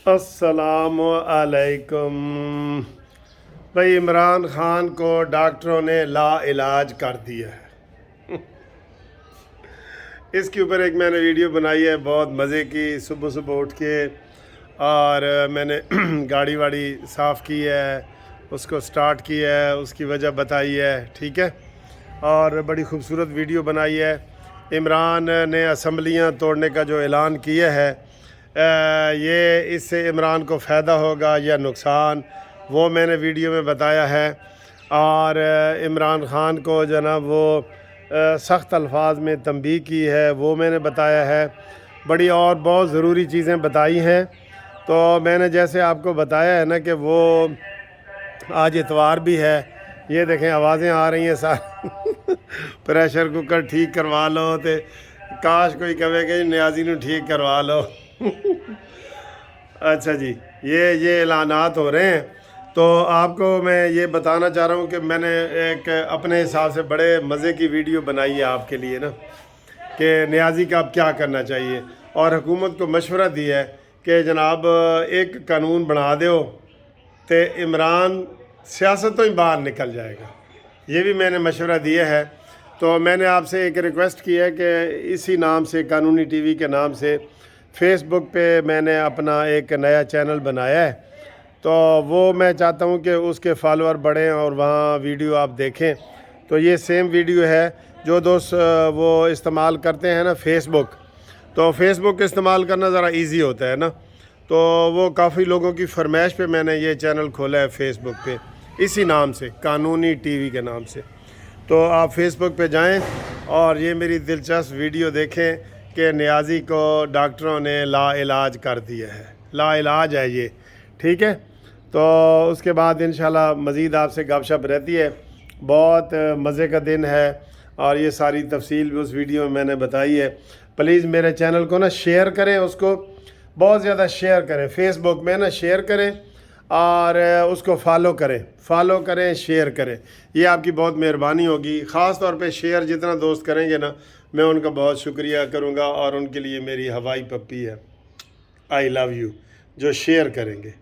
अस्सलाम वालेकुम। भाई, इमरान खान को डॉक्टरों ने ला इलाज कर दिया है। इसके ऊपर एक मैंने वीडियो बनाई है बहुत मज़े की। सुबह सुबह उठ के और मैंने गाड़ी वाड़ी साफ़ की है, उसको स्टार्ट किया है, उसकी वजह बताई है, ठीक है। और बड़ी खूबसूरत वीडियो बनाई है। इमरान ने असम्बलियाँ तोड़ने का जो ऐलान किया है, ये इससे इमरान को फ़ायदा होगा या नुकसान, वो मैंने वीडियो में बताया है। और इमरान ख़ान को जनाब वो सख्त अल्फाज में तंबीह की है, वो मैंने बताया है। बड़ी और बहुत ज़रूरी चीज़ें बताई हैं। तो मैंने जैसे आपको बताया है ना कि वो आज इतवार भी है। ये देखें आवाज़ें आ रही हैं सारी। प्रेशर कुकर ठीक करवा लो तो काश कोई कहे कि न्याजी नू ठीक करवा लो। अच्छा जी, ये ऐलानात हो रहे हैं। तो आपको मैं ये बताना चाह रहा हूँ कि मैंने एक अपने हिसाब से बड़े मज़े की वीडियो बनाई है आपके लिए ना, कि न्याजी का अब क्या करना चाहिए। और हुकूमत को मशवरा दिया है कि जनाब एक कानून बना दो तो इमरान सियासत तो ही बाहर निकल जाएगा। ये भी मैंने मशवरा दिया है। तो मैंने आपसे एक रिक्वेस्ट की है कि इसी नाम से, कानूनी टीवी के नाम से, फेसबुक पे मैंने अपना एक नया चैनल बनाया है। तो वो मैं चाहता हूँ कि उसके फॉलोअर बढ़ें और वहाँ वीडियो आप देखें। तो ये सेम वीडियो है जो दोस्त वो इस्तेमाल करते हैं ना फेसबुक। तो फेसबुक इस्तेमाल करना ज़रा इजी होता है ना। तो वो काफ़ी लोगों की फरमाइश पे मैंने ये चैनल खोला है फेसबुक पे, इसी नाम से, कानूनी टीवी के नाम से। तो आप फेसबुक पे जाएं और ये मेरी दिलचस्प वीडियो देखें कि न्याजी को डॉक्टरों ने ला इलाज कर दिया है। ला इलाज है ये, ठीक है। तो उसके बाद इंशाल्लाह मज़ीद आपसे गपशप रहती है। बहुत मज़े का दिन है और ये सारी तफसील भी उस वीडियो में मैंने बताई है। प्लीज़ मेरे चैनल को ना शेयर करें, उसको बहुत ज़्यादा शेयर करें, फेसबुक में ना शेयर करें और उसको फॉलो करें, शेयर करें। ये आपकी बहुत मेहरबानी होगी। ख़ास तौर पे शेयर जितना दोस्त करेंगे ना, मैं उनका बहुत शुक्रिया करूँगा। और उनके लिए मेरी हवाई पप्पी है, आई लव यू, जो शेयर करेंगे।